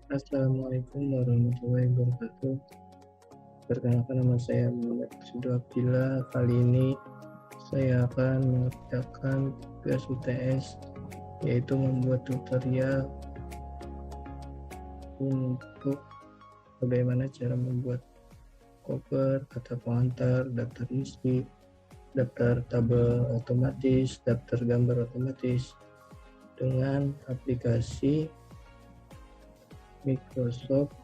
Assalamualaikum warahmatullahi wabarakatuh. Perkenalkan, nama saya Muhammad Sudu Abdillah. Kali ini saya akan mengerjakan tugas UTS, yaitu membuat tutorial untuk bagaimana cara membuat cover, kata pengantar, daftar isi, daftar tabel otomatis, daftar gambar otomatis dengan aplikasi Microsoft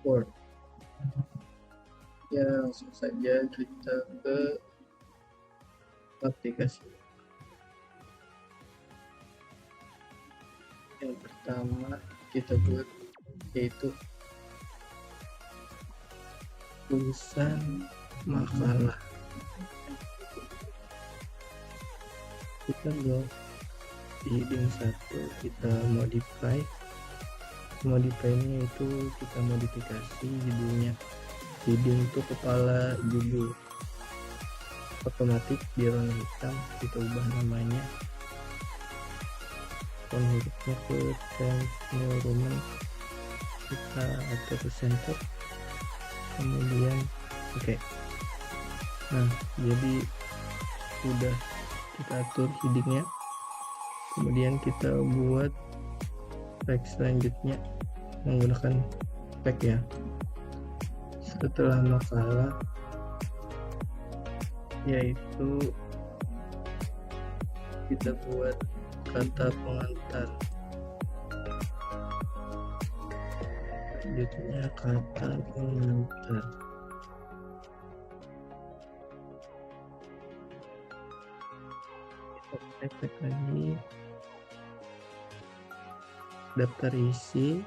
Word. Ya, langsung saja kita ke aplikasi. Yang pertama kita buat yaitu tulisan makalah. Kita buat di heading 1, kita modify ini, yaitu kita modifikasi judulnya. Heading itu kepala judul, otomatis di warna hitam, kita ubah namanya, font hurufnya ke Times New Roman, kita atur ke center, kemudian oke. Nah, jadi udah kita atur headingnya, kemudian kita buat teks selanjutnya menggunakan tag ya. Setelah makalah, yaitu kita buat kata pengantar, selanjutnya kata pengantar. Kita cek lagi daftar isi,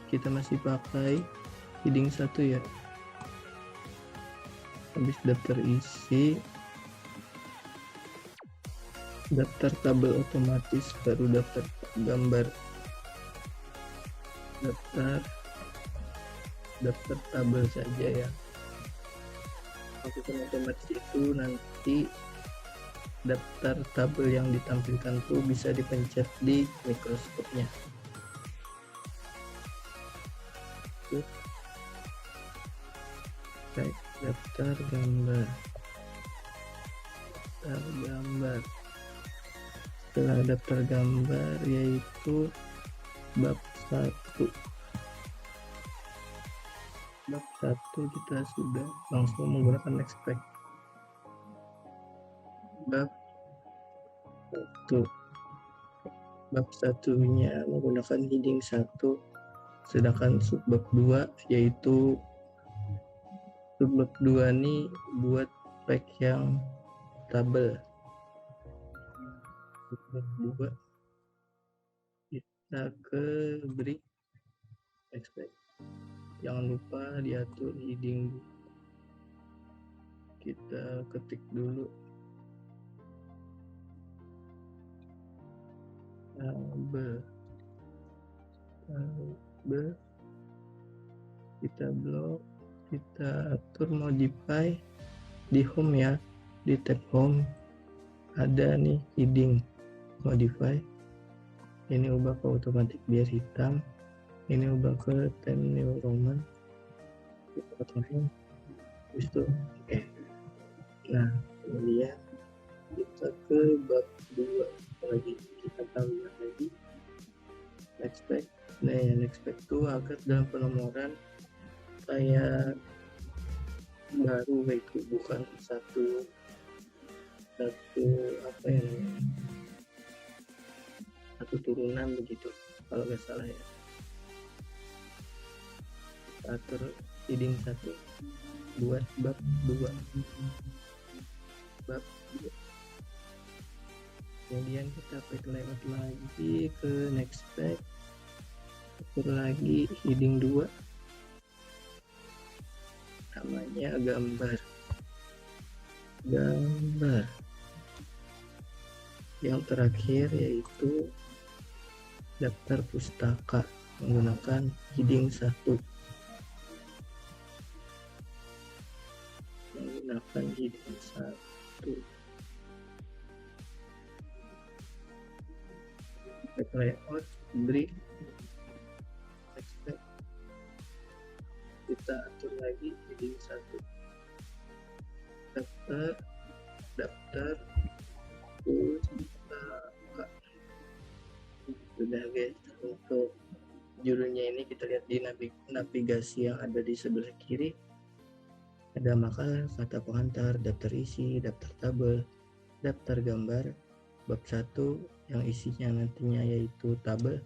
kita masih pakai heading 1 ya. Habis daftar isi, daftar tabel otomatis, baru daftar gambar, daftar tabel saja ya. Maksudnya otomatis itu nanti daftar tabel yang ditampilkan tuh bisa dipencet di mikroskopnya. Baik, daftar gambar. Setelah daftar gambar, yaitu bab 1. Bab 1 kita sudah langsung menggunakan expect. Bab 1 nya menggunakan heading 1, sedangkan subbab 2 yaitu subbab 2 nih buat tag yang tabel. Subbab 2 kita ke beri expect, jangan lupa diatur heading, kita ketik dulu tabel, kita blok, kita atur modify di home ya. Di tab home ada nih heading modify, ini ubah ke otomatis biar hitam, ini ubah ke Times New Roman, kita atur itu oke. Nah, kemudian kita ke bab 2 lagi, kita tambah lagi expect. Nah, yang expect itu agar dalam penomoran kayak baru, itu bukan satu apa ya namanya, satu turunan begitu kalau nggak salah ya. Kita atur heading 1 buat bab 2. Kemudian kita klik lewat lagi ke next page, atur lagi heading 2, namanya gambar. Yang terakhir yaitu daftar pustaka menggunakan heading 1, layout, break, expect, kita atur lagi heading 1, daftar terus kita buka. Sudah guys, untuk judulnya ini kita lihat di navigasi yang ada di sebelah kiri, ada makalah, kata pengantar, daftar isi, daftar tabel, daftar gambar, bab 1 yang isinya nantinya yaitu tabel,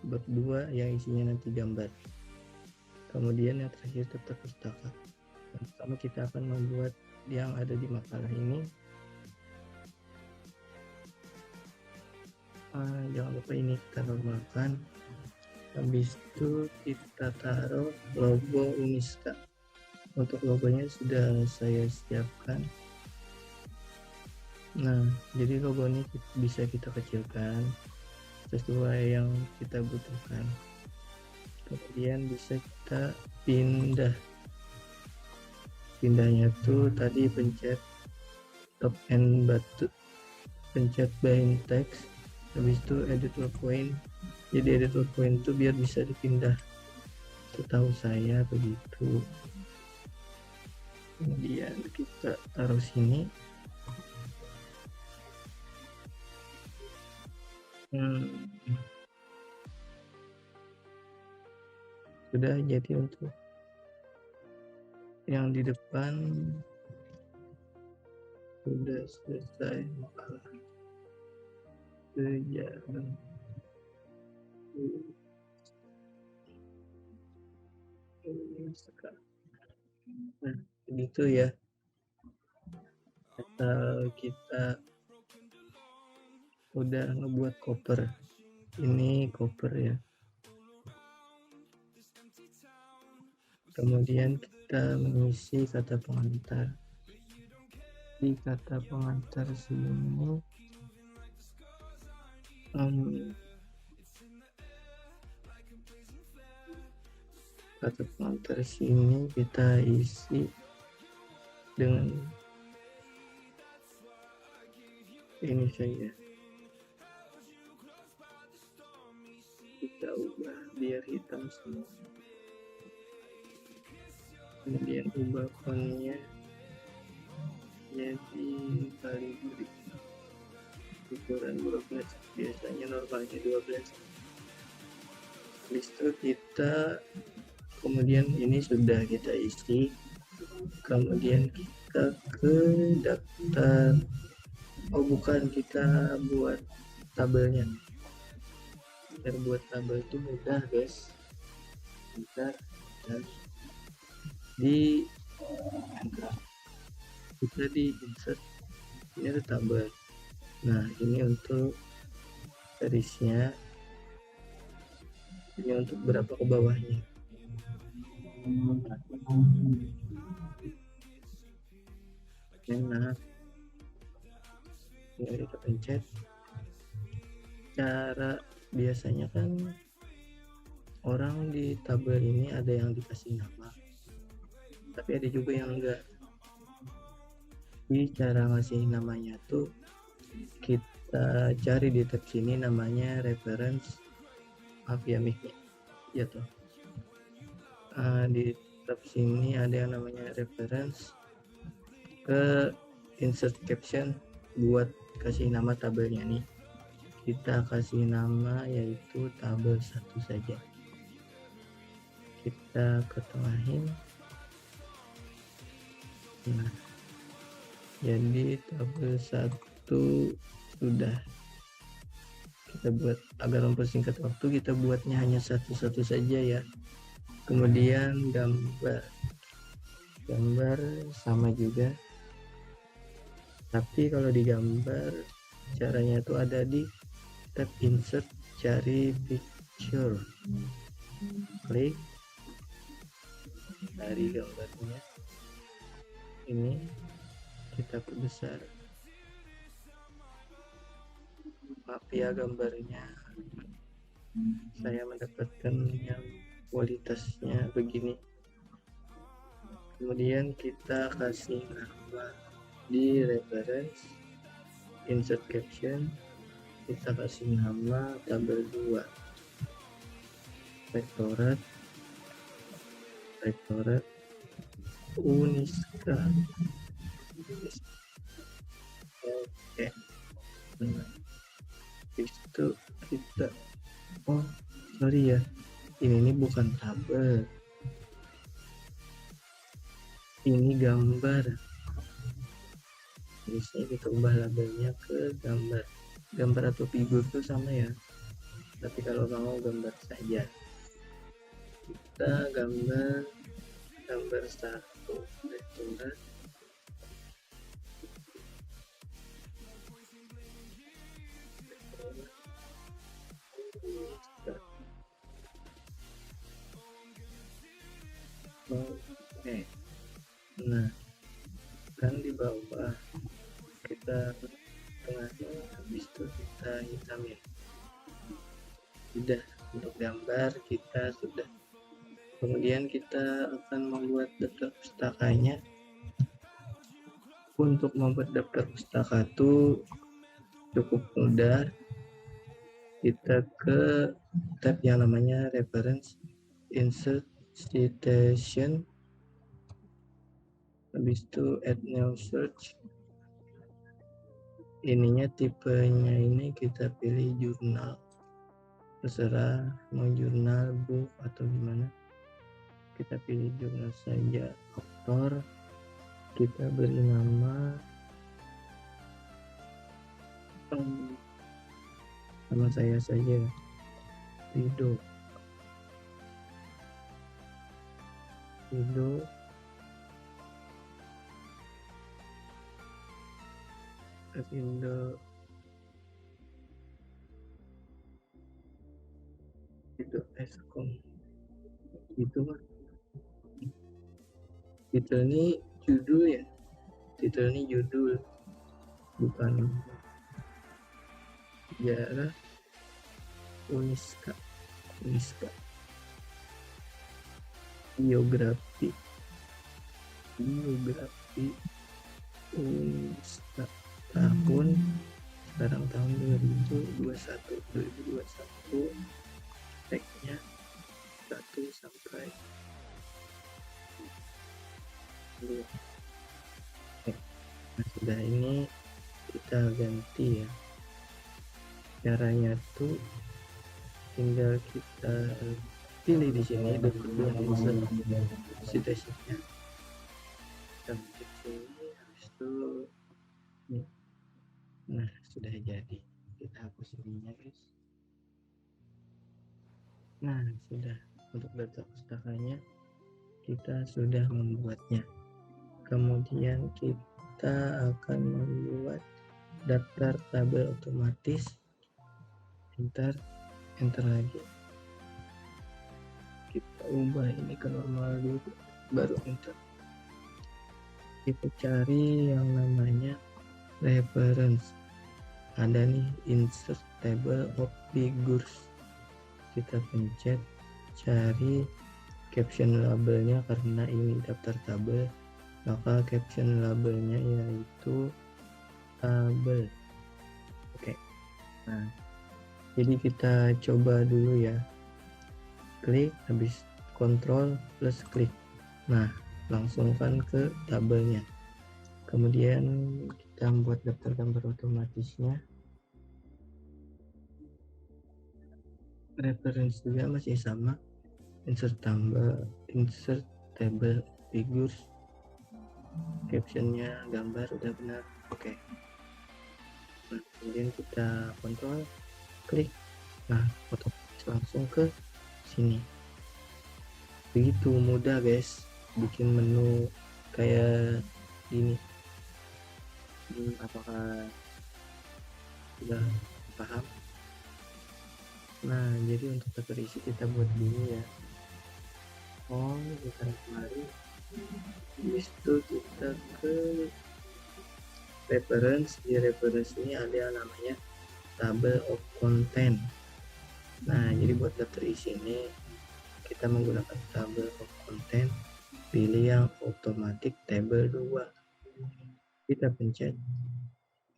bab 2 yang isinya nanti gambar, kemudian yang terakhir daftar pustaka. Pertama kita akan membuat yang ada di makalah ini. Jangan lupa ini kita normalkan, habis itu kita taruh logo Uniska. Untuk logonya sudah saya siapkan. Nah, jadi logo ini bisa kita kecilkan sesuai yang kita butuhkan. Kemudian bisa kita pindahnya tuh tadi pencet top and button, pencet bind text, habis itu edit point. Jadi edit point itu biar bisa dipindah, setahu saya begitu. Kemudian kita taruh sini. Sudah, jadi untuk yang di depan sudah selesai makalah sejarah. Nah, begitu ya. Kita udah ngebuat cover. Ini cover ya. Kemudian kita mengisi kata pengantar. Di kata pengantar sini kata pengantar sini kita isi dengan ini saja. Kita ubah biar hitam semua. Kemudian ubah fontnya jadi Calibri ukuran 12, biasanya normalnya 12. Habis itu kita kemudian ini sudah kita isi, kemudian kita ke daftar, kita buat tabelnya. Biar buat tabel itu mudah guys, kita di insert, ini ada tabel. Nah, ini untuk garisnya, ini untuk berapa ke bawahnya. Enak, ini kita pencet. Cara biasanya kan orang di tabel ini ada yang dikasih nama, tapi ada juga yang enggak. Jadi cara ngasih namanya tuh kita cari di tab sini, namanya reference, maaf ya mic-nya jatuh. Di tab sini ada yang namanya reference, ke insert caption buat kasih nama tabelnya nih. Kita kasih nama yaitu tabel 1 saja. Kita ketengahin. Nah, jadi tabel 1 sudah. Kita buat agar mempersingkat waktu, kita buatnya hanya satu-satu saja ya. Kemudian gambar sama juga, tapi kalau di gambar caranya itu ada di tab insert, cari picture, klik dari gambarnya, ini kita perbesar. Maaf ya, gambarnya saya mendapatkan yang kualitasnya begini. Kemudian kita kasih nama di reference, insert caption, kita kasih nama tabel 2 rektorat Uniska. Oke, nah itu kita sorry ya, ini bukan tabel, ini gambar. Biasanya kita ubah labelnya ke gambar atau figur itu sama ya, tapi kalau mau gambar saja, kita gambar satu rektorat oke. Nah kan di bawah kita tengahnya, habis itu kita hitamin. Sudah, untuk gambar kita sudah. Kemudian kita akan membuat daftar pustakanya. Untuk membuat daftar pustaka itu cukup mudah. Kita ke tab yang namanya reference, insert citation, habis itu add new search. Ininya tipenya ini kita pilih jurnal, terserah mau jurnal, book atau gimana. Kita pilih jurnal saja. Author kita beri nama sama saya saja, Rido Eskom itu kan. Titel ini judul ya, bukan sejarah Uniska. Biografi Uniska, sekarang tahun 2021, tagnya 1 sampai 2. Nah, sudah, ini kita ganti ya. Caranya tuh tinggal kita pilih di sini dokumen insert citation-nya. Kita klik sini, habis itu nih. Nah, sudah jadi. Kita hapus ininya, guys. Nah, sudah. Untuk daftar pustakanya kita sudah membuatnya. Kemudian kita akan membuat daftar tabel otomatis. Enter lagi. Kita ubah ini ke normal dulu, baru enter. Kita cari yang namanya reference. Ada nih, insert table of figures. Kita pencet, cari caption labelnya, karena ini daftar tabel, maka caption labelnya yaitu tabel. Oke. Nah, jadi kita coba dulu ya. Klik, habis kontrol plus klik. Nah, langsungkan ke tabelnya. Kemudian kita membuat daftar gambar otomatisnya. Reference juga masih sama, insert table figures, captionnya gambar udah benar. Oke. Nah, kemudian kita kontrol klik, nah otomatis langsung ke sini. Begitu mudah guys bikin menu kayak gini. Apakah sudah paham? Nah, jadi untuk daftar isi kita buat gini ya. Kita kemari, habis itu kita ke reference. Di reference ini ada yang namanya table of content. Nah, jadi buat daftar isi ini kita menggunakan table of content, pilih yang automatic table 2, kita pencet.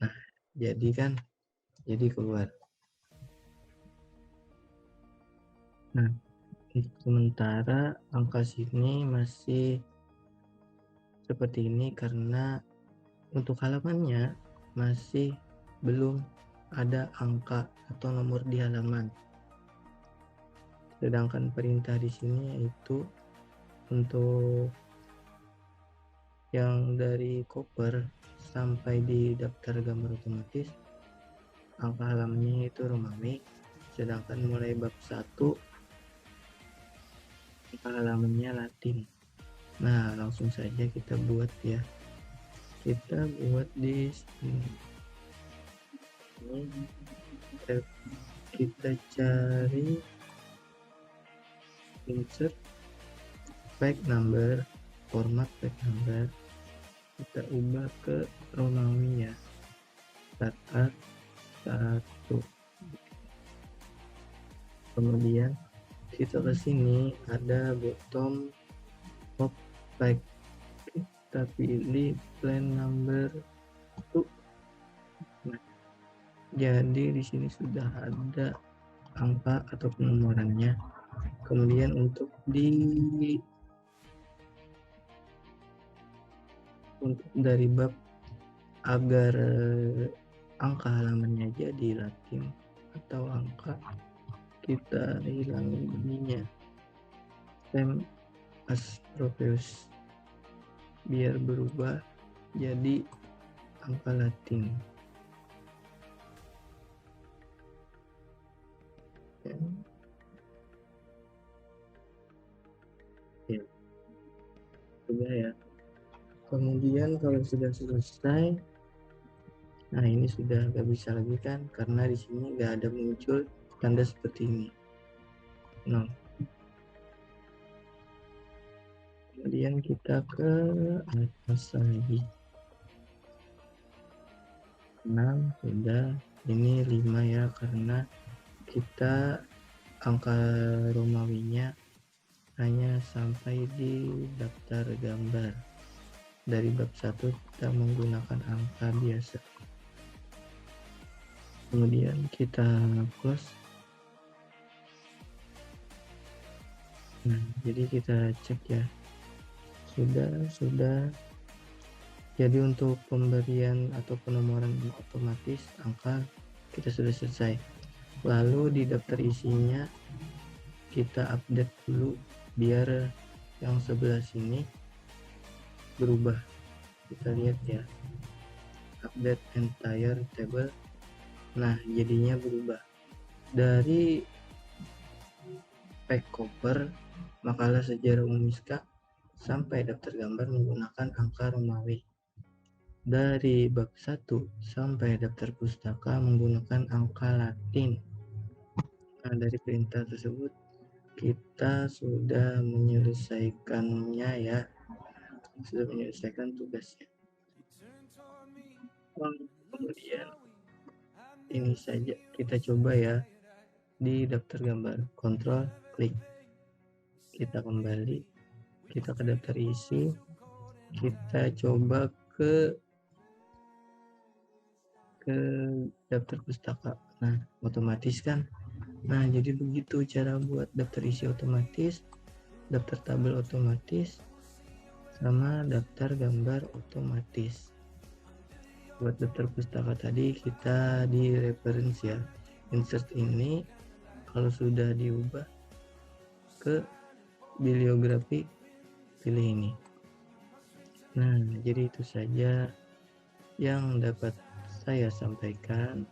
Nah, jadi keluar. Nah, untuk sementara angka sini masih seperti ini karena untuk halamannya masih belum ada angka atau nomor di halaman. Sedangkan perintah di sini yaitu untuk yang dari koper sampai di daftar gambar otomatis angka halamannya itu Romawi, sedangkan mulai bab 1 angka halamannya Latin. Nah, langsung saja kita buat ya. Kita buat di sini. Kita cari insert page number, format page number. Kita ubah ke Romawi ya. Startup 1. Kemudian kita ke sini ada bottom of page. Kita pilih plan number 2. Nah, jadi di sini sudah ada angka atau penomorannya. Kemudian untuk dari bab agar angka halamannya jadi Latin atau angka, kita hilangin ininya same as previous biar berubah jadi angka Latin ya, sudah ya. Kemudian kalau sudah selesai, nah ini sudah nggak bisa lagi kan karena di sini nggak ada muncul tanda seperti ini. Nah, kemudian kita ke atas lagi. 6 sudah, ini 5 ya karena kita angka Romawinya hanya sampai di daftar gambar. Dari bab 1 kita menggunakan angka biasa. Kemudian kita close. Nah, jadi kita cek ya. Sudah. Jadi untuk pemberian atau penomoran otomatis angka kita sudah selesai. Lalu di daftar isinya kita update dulu biar yang sebelah sini berubah. Kita lihat ya, update entire table. Nah, jadinya berubah dari pack cover makalah sejarah Umiska sampai daftar gambar menggunakan angka Romawi. Dari bab 1 sampai daftar pustaka menggunakan angka Latin. Nah, dari perintah tersebut kita sudah menyelesaikannya ya. Sudah menyelesaikan tugasnya. Kemudian ini saja kita coba ya di daftar gambar. Kontrol klik. Kita kembali. Kita ke daftar isi. Kita coba ke daftar pustaka. Nah, otomatis kan. Nah, jadi begitu cara buat daftar isi otomatis, daftar tabel otomatis, sama daftar gambar otomatis. Buat daftar pustaka tadi kita di reference ya. Insert ini kalau sudah diubah ke bibliografi, pilih ini. Nah, jadi itu saja yang dapat saya sampaikan.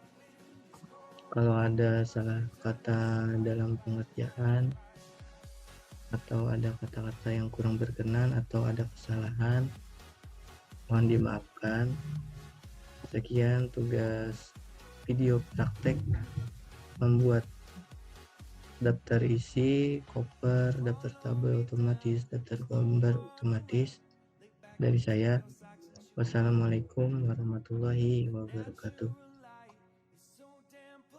Kalau ada salah kata dalam pengerjaan atau ada kata-kata yang kurang berkenan atau ada kesalahan, mohon dimaafkan. Sekian tugas video praktek membuat daftar isi, koper, daftar tabel otomatis, daftar gambar otomatis dari saya. Wassalamualaikum warahmatullahi wabarakatuh.